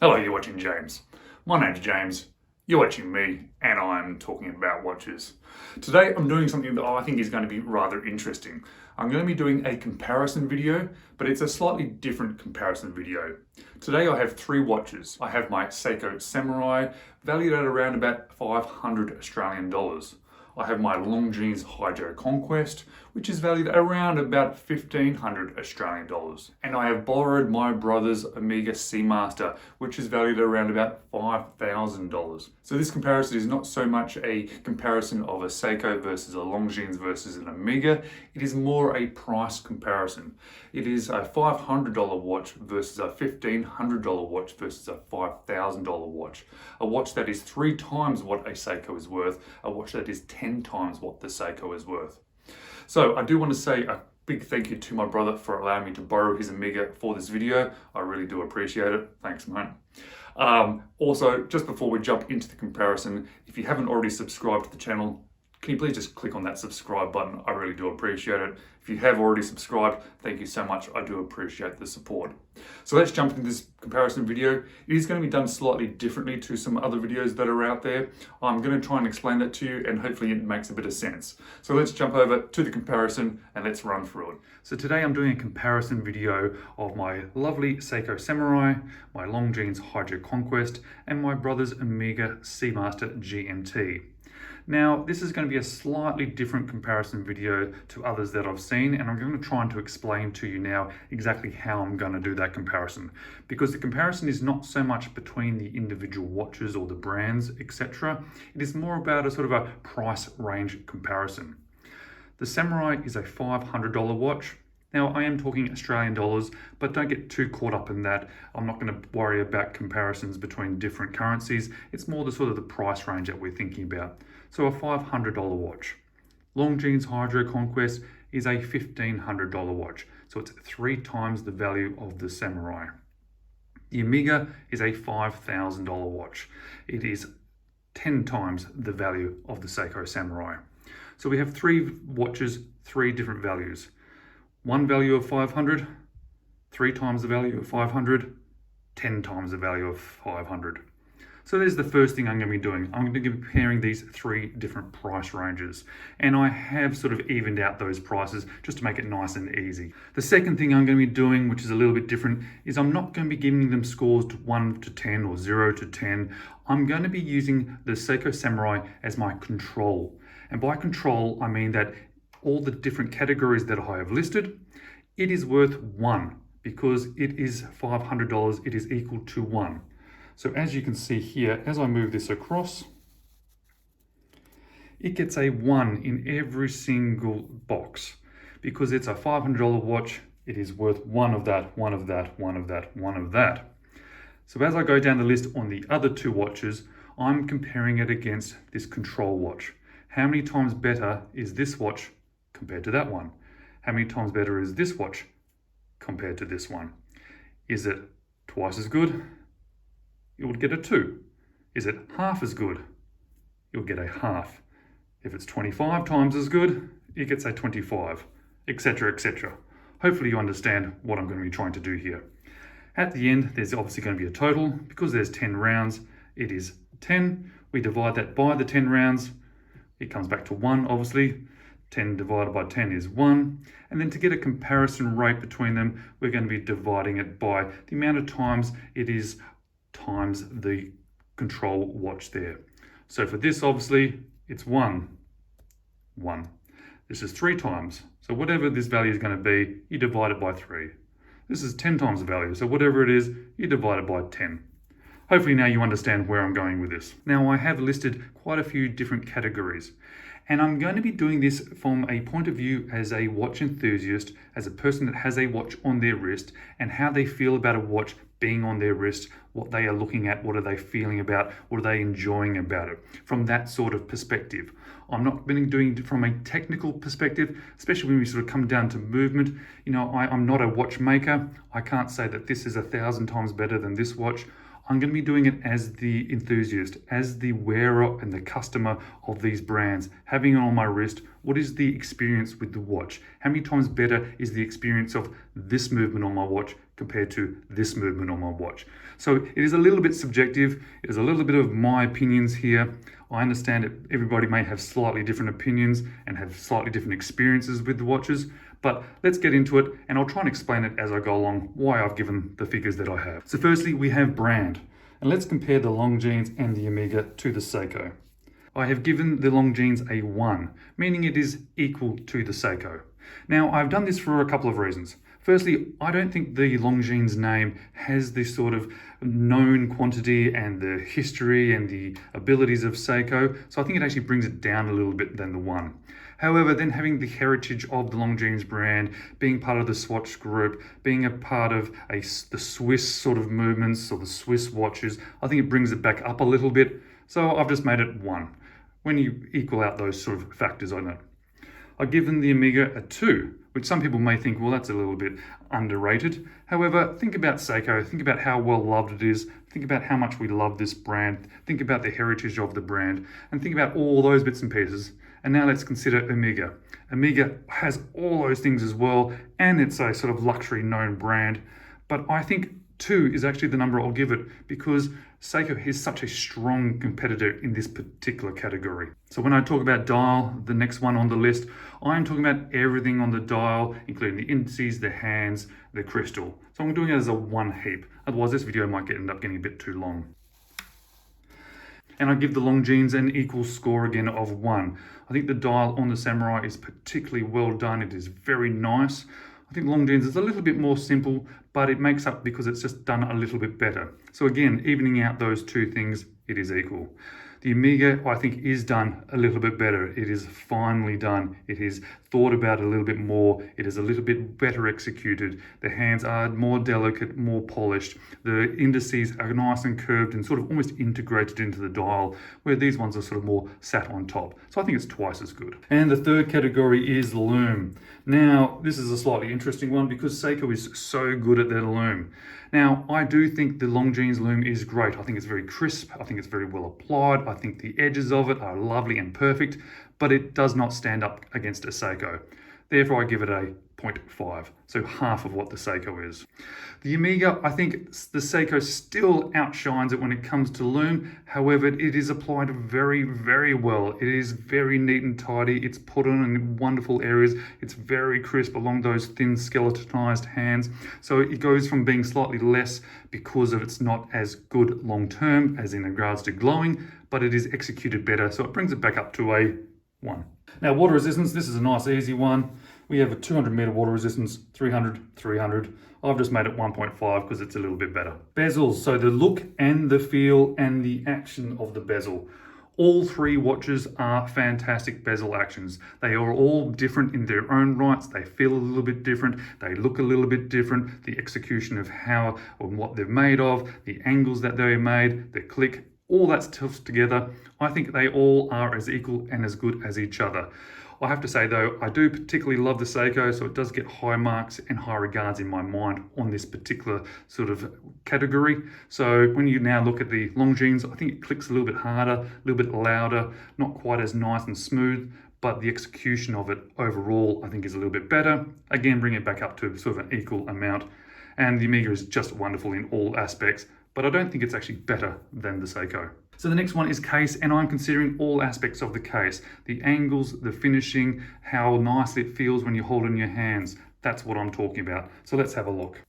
Hello, you're watching James. My name's James, you're watching me, and I'm talking about watches. Today I'm doing something that I think is going to be rather interesting. I'm going to be doing a comparison video, but it's a slightly different comparison video. Today I have three watches. I have my Seiko Samurai, valued at around about 500 Australian dollars. I have my Longines Hydro Conquest, which is valued at around about 1500 Australian dollars. And I have borrowed my brother's Omega Seamaster, which is valued at around about $5,000. So this comparison is not so much a comparison of a Seiko versus a Longines versus an Omega, it is more a price comparison. It is a $500 watch versus a $1,500 watch versus a $5,000 watch. A watch that is 3 times what a Seiko is worth, a watch that is 10 times what the Seiko is worth. So I do want to say a big thank you to my brother for allowing me to borrow his Omega for this video. I really do appreciate it. Thanks, mate. Also, just before we jump into the comparison, if you haven't already subscribed to the channel, can you please just click on that subscribe button? I really do appreciate it. If you have already subscribed, thank you so much. I do appreciate the support. So let's jump into this comparison video. It is going to be done slightly differently to some other videos that are out there. I'm going to try and explain that to you, and hopefully it makes a bit of sense. So let's jump over to the comparison and let's run through it. So today I'm doing a comparison video of my lovely Seiko Samurai, my Longines Hydro Conquest, and my brother's Omega Seamaster GMT. Now, this is going to be a slightly different comparison video to others that I've seen, and I'm going to try to explain to you now exactly how I'm going to do that comparison. Because the comparison is not so much between the individual watches or the brands, etc. It is more about a sort of a price range comparison. The Samurai is a $500 watch. Now, I am talking Australian dollars, but don't get too caught up in that. I'm not going to worry about comparisons between different currencies. It's more the sort of the price range that we're thinking about. So a $500 watch. Longines Hydro Conquest is a $1,500 watch. So it's 3 times the value of the Samurai. The Omega is a $5,000 watch. It is 10 times the value of the Seiko Samurai. So we have 3 watches, 3 different values. One value of 500, 3 times the value of 500, 10 times the value of 500. So there's the first thing I'm going to be doing. I'm going to be comparing these 3 different price ranges. And I have sort of evened out those prices just to make it nice and easy. The second thing I'm going to be doing, which is a little bit different, is I'm not going to be giving them scores to 1 to 10 or 0 to 10. I'm going to be using the Seiko Samurai as my control. And by control, I mean that all the different categories that I have listed, it is worth 1 because it is $500, it is equal to 1. So as you can see here, as I move this across, it gets a 1 in every single box. Because it's a $500 watch, it is worth 1 of that, 1 of that, 1 of that, 1 of that. So as I go down the list on the other 2 watches, I'm comparing it against this control watch. How many times better is this watch compared to that one? How many times better is this watch compared to this one? Is it twice as good? You would get a 2. Is it half as good? You'll get a half. If it's 25 times as good, it gets a 25, etc., etc. Hopefully you understand what I'm going to be trying to do here. At the end, there's obviously going to be a total. Because there's 10 rounds, it is 10. We divide that by the 10 rounds. It comes back to 1, obviously. 10 divided by 10 is 1. And then to get a comparison rate between them, we're going to be dividing it by the amount of times it is times the control watch there. So for this, obviously, it's 1. This is 3 times. So whatever this value is going to be, you divide it by 3. This is 10 times the value. So whatever it is, you divide it by 10. Hopefully now you understand where I'm going with this. Now I have listed quite a few different categories. And I'm going to be doing this from a point of view as a watch enthusiast, as a person that has a watch on their wrist, and how they feel about a watch being on their wrist, what they are looking at, what are they feeling about, what are they enjoying about it, from that sort of perspective. I'm not going to be doing it from a technical perspective, especially when we sort of come down to movement. You know, I'm not a watchmaker. I can't say that this is 1,000 times better than this watch. I'm going to be doing it as the enthusiast, as the wearer and the customer of these brands, having it on my wrist, What is the experience with the watch? How many times better is the experience of this movement on my watch compared to this movement on my watch? So it is a little bit subjective. It is a little bit of my opinions here. I understand that everybody may have slightly different opinions and have slightly different experiences with the watches, but let's get into it and I'll try and explain it as I go along why I've given the figures that I have. So firstly, we have brand. And let's compare the Longines and the Omega to the Seiko. I have given the Longines a 1, meaning it is equal to the Seiko. Now, I've done this for a couple of reasons. Firstly, I don't think the Longines name has this sort of known quantity and the history and the abilities of Seiko, so I think it actually brings it down a little bit than the 1. However, then having the heritage of the Longines brand, being part of the Swatch group, being a part of the Swiss sort of movements or the Swiss watches, I think it brings it back up a little bit. So I've just made it 1. When you equal out those sort of factors, I know. I've given the Omega a 2, which some people may think, well, that's a little bit underrated. However, think about Seiko, think about how well loved it is, think about how much we love this brand, think about the heritage of the brand, and think about all those bits and pieces. And now let's consider Omega. Omega has all those things as well, and it's a sort of luxury known brand, but I think 2 is actually the number I'll give it because Seiko is such a strong competitor in this particular category. So when I talk about dial, the next one on the list, I'm talking about everything on the dial, including the indices, the hands, the crystal. So I'm doing it as a 1 heap. Otherwise this video might end up getting a bit too long. And I give the Longines an equal score again of 1. I think the dial on the Samurai is particularly well done. It is very nice. I think Longines is a little bit more simple, but it makes up because it's just done a little bit better. So again, evening out those 2 things, it is equal. The Omega, I think, is done a little bit better. It is finely done. It is thought about a little bit more. It is a little bit better executed. The hands are more delicate, more polished. The indices are nice and curved and sort of almost integrated into the dial, where these ones are sort of more sat on top. So I think it's twice as good. And the third category is loom. Now, this is a slightly interesting one because Seiko is so good at their loom. Now, I do think the Longines loom is great. I think it's very crisp. I think it's very well applied. I think the edges of it are lovely and perfect, but it does not stand up against a Seiko. Therefore, I give it a 0.5, so half of what the Seiko is. The Omega, I think the Seiko still outshines it when it comes to loom. However, it is applied very, very well. It is very neat and tidy. It's put on in wonderful areas. It's very crisp along those thin skeletonized hands. So it goes from being slightly less because of it's not as good long term as in regards to glowing, but it is executed better. So it brings it back up to a 1. Now, water resistance, this is a nice easy one. We have a 200 meter water resistance, 300, 300. I've just made it 1.5 because it's a little bit better. Bezels, so the look and the feel and the action of the bezel. All 3 watches are fantastic bezel actions. They are all different in their own rights. They feel a little bit different. They look a little bit different. The execution of how or what they're made of, the angles that they're made, the click, all that stuff together, I think they all are as equal and as good as each other. I have to say though, I do particularly love the Seiko, so it does get high marks and high regards in my mind on this particular sort of category. So when you now look at the Longines, I think it clicks a little bit harder, a little bit louder, not quite as nice and smooth, but the execution of it overall I think is a little bit better. Again, bring it back up to sort of an equal amount. And the Omega is just wonderful in all aspects, but I don't think it's actually better than the Seiko. So the next one is case, and I'm considering all aspects of the case. The angles, the finishing, how nicely it feels when you hold it in your hands. That's what I'm talking about. So let's have a look.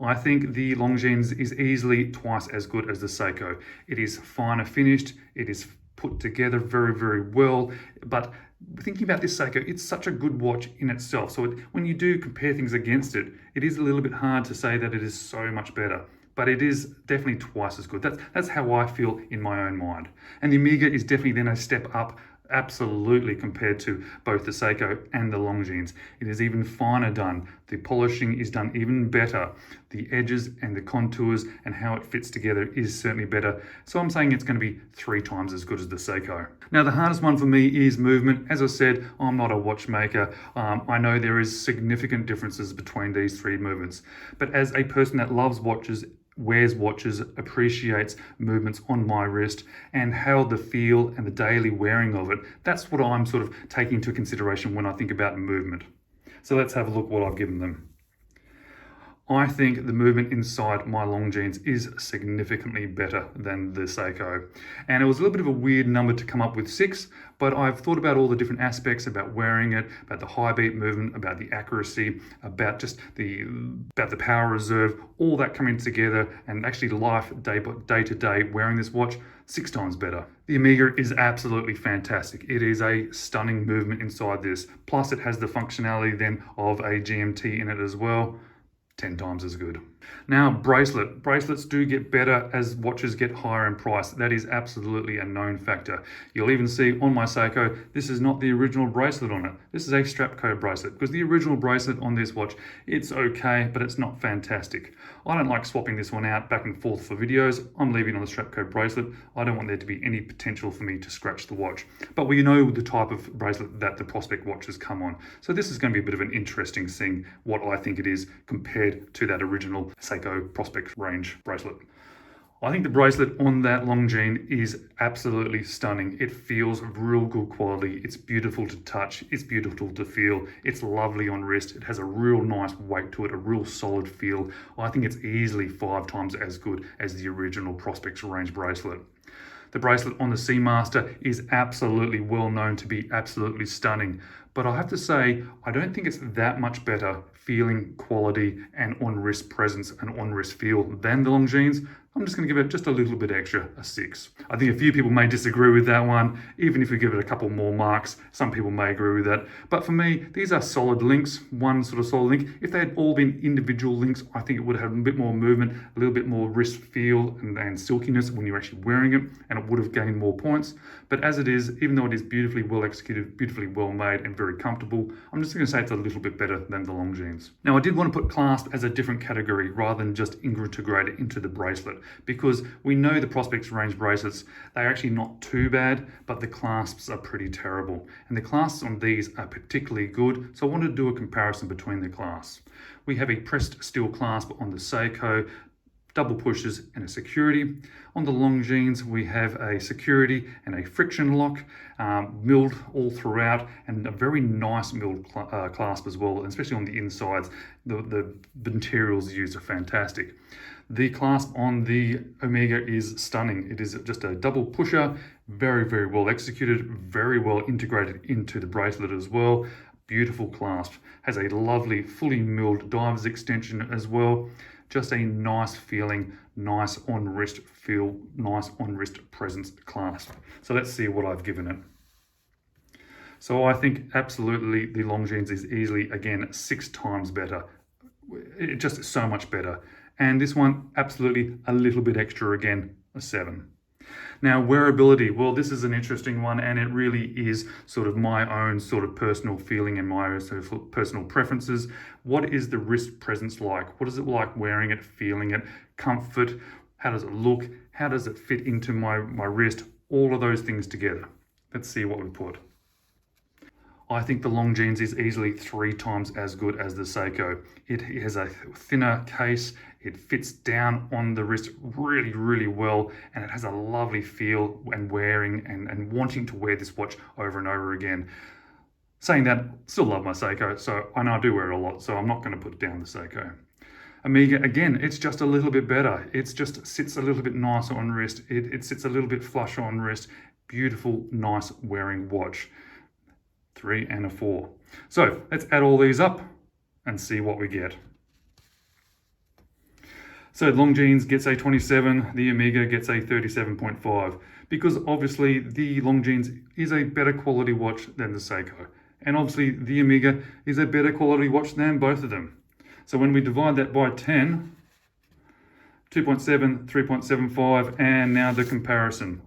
I think the Longines is easily twice as good as the Seiko. It is finer finished, it is put together very, very well, but thinking about this Seiko, it's such a good watch in itself. So when you do compare things against it, it is a little bit hard to say that it is so much better. But it is definitely twice as good. That's how I feel in my own mind. And the Omega is definitely then a step up, absolutely, compared to both the Seiko and the Longines. It is even finer done. The polishing is done even better. The edges and the contours and how it fits together is certainly better. So I'm saying it's going to be 3 times as good as the Seiko. Now the hardest one for me is movement. As I said, I'm not a watchmaker. I know there is significant differences between these 3 movements. But as a person that loves watches, wears watches, appreciates movements on my wrist, and how the feel and the daily wearing of it, that's what I'm sort of taking into consideration when I think about movement. So let's have a look what I've given them. I think the movement inside my Longines is significantly better than the Seiko. And it was a little bit of a weird number to come up with 6, but I've thought about all the different aspects about wearing it, about the high beat movement, about the accuracy, about just the power reserve, all that coming together, and actually life day to day wearing this watch, 6 times better. The Omega is absolutely fantastic. It is a stunning movement inside this. Plus it has the functionality then of a GMT in it as well. 10 times as good. Now, bracelets do get better as watches get higher in price. That is absolutely a known factor. You'll even see on my Seiko, this is not the original bracelet on it. This is a strap code bracelet, because the original bracelet on this watch, it's okay, but it's not fantastic. I don't like swapping this one out back and forth for videos. I'm leaving on the strap code bracelet. I don't want there to be any potential for me to scratch the watch. But we know the type of bracelet that the Prospect watches come on. So this is going to be a bit of an interesting thing, what I think it is compared to that original Seiko Prospect range bracelet. I think the bracelet on that Longines is absolutely stunning. It feels real good quality. It's beautiful to touch. It's beautiful to feel. It's lovely on wrist. It has a real nice weight to it, a real solid feel. I think it's easily 5 times as good as the original Prospect range bracelet. The bracelet on the Seamaster is absolutely well known to be absolutely stunning. But I have to say, I don't think it's that much better feeling, quality, and on-wrist presence and on-wrist feel than the Longines. I'm just going to give it just a little bit extra, a 6. I think a few people may disagree with that one. Even if we give it a couple more marks, some people may agree with that. But for me, these are solid links, one sort of solid link. If they had all been individual links, I think it would have a bit more movement, a little bit more wrist feel and silkiness when you're actually wearing it, and it would have gained more points. But as it is, even though it is beautifully well executed, beautifully well made, and very comfortable, I'm just going to say it's a little bit better than the Longines. Now, I did want to put clasp as a different category rather than just integrate it into the bracelet, because we know the Prospect range bracelets, they're actually not too bad, but the clasps are pretty terrible. And the clasps on these are particularly good, so I wanted to do a comparison between the clasps. We have a pressed steel clasp on the Seiko, double pushes and a security. On the Longines, we have a security and a friction lock, milled all throughout, and a very nice milled clasp as well, especially on the insides. The materials used are fantastic. The clasp on the Omega is stunning. It is just a double pusher, very, very well executed, very well integrated into the bracelet as well. Beautiful clasp. Has a lovely, fully milled divers extension as well. Just a nice feeling, nice on wrist feel, nice on wrist presence clasp. So let's see what I've given it. So I think absolutely the Longines is easily, again, 6 times better. It just so much better. And this one, absolutely a little bit extra again, a 7. Now, wearability, well, this is an interesting one, and it really is sort of my own sort of personal feeling and my own sort of personal preferences. What is the wrist presence like? What is it like wearing it, feeling it, comfort? How does it look? How does it fit into my wrist? All of those things together. Let's see what we put. I think the Longines is easily 3 times as good as the Seiko. It has a thinner case, it fits down on the wrist really, really well, and it has a lovely feel and wearing and wanting to wear this watch over and over again. Saying that, still love my Seiko, so I know I do wear it a lot, so I'm not going to put down the Seiko. Omega, again, it's just a little bit better. It just sits a little bit nicer on wrist. It sits a little bit flusher on wrist. Beautiful, nice wearing watch. 3 and a 4. So let's add all these up and see what we get. So Longines gets a 27, the Omega gets a 37.5, because obviously the Longines is a better quality watch than the Seiko. And obviously the Omega is a better quality watch than both of them. So when we divide that by 10, 2.7, 3.75, and now the comparison.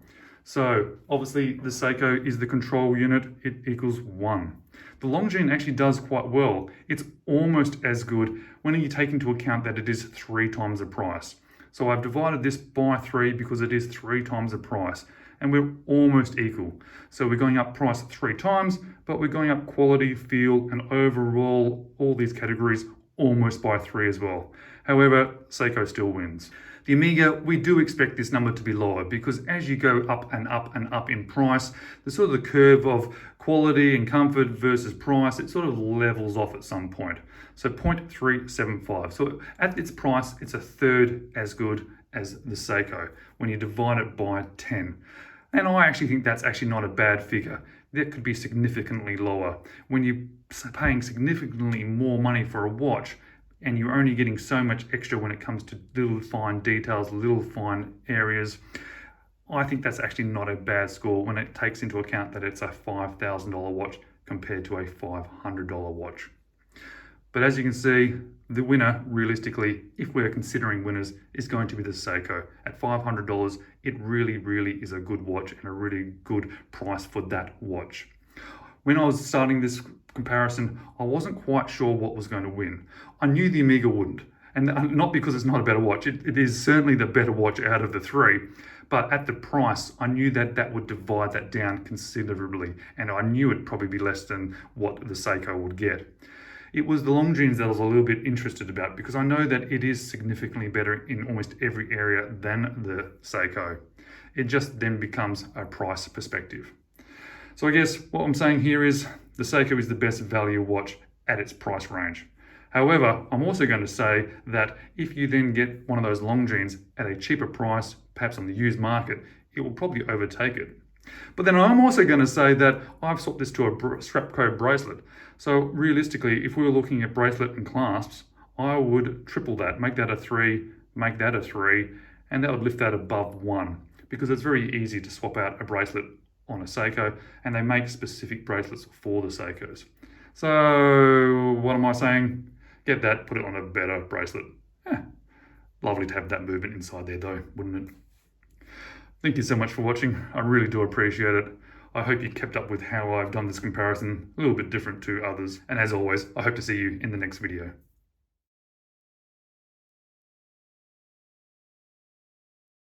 So obviously the Seiko is the control unit, it equals 1. The Longines actually does quite well. It's almost as good when you take into account that it is 3 times the price. So I've divided this by 3 because it is 3 times the price, and we're almost equal. So we're going up price 3 times, but we're going up quality, feel, and overall, all these categories almost by 3 as well. However, Seiko still wins. The Omega, we do expect this number to be lower because as you go up and up and up in price, the sort of the curve of quality and comfort versus price, it sort of levels off at some point. So 0.375. So at its price, it's a third as good as the Seiko when you divide it by 10. And I actually think that's actually not a bad figure. That could be significantly lower. When you're paying significantly more money for a watch and you're only getting so much extra when it comes to little fine details, little fine areas, I think that's actually not a bad score when it takes into account that it's a $5,000 watch compared to a $500 watch. But as you can see, the winner, realistically, if we're considering winners, is going to be the Seiko. At $500, it really is a good watch and a really good price for that watch. When I was starting this comparison, I wasn't quite sure what was going to win. I knew the Omega wouldn't, and not because it's not a better watch. It is certainly the better watch out of the three, but at the price, I knew that that would divide that down considerably, and I knew it'd probably be less than what the Seiko would get. It was the Longines that I was a little bit interested about because I know that it is significantly better in almost every area than the Seiko. It just then becomes a price perspective. So I guess what I'm saying here is the Seiko is the best value watch at its price range. However, I'm also going to say that if you then get one of those Longines at a cheaper price, perhaps on the used market, it will probably overtake it. But then I'm also going to say that I've swapped this to a Strapco bracelet. So realistically, if we were looking at bracelet and clasps, I would triple that, make that a 3, make that a 3, and that would lift that above 1 because it's very easy to swap out a bracelet on a Seiko, and they make specific bracelets for the Seikos. So what am I saying? Get that, put it on a better bracelet. Lovely to have that movement inside there though, wouldn't it? Thank you so much for watching. I really do appreciate it. I hope you kept up with how I've done this comparison, a little bit different to others. And as always, I hope to see you in the next video.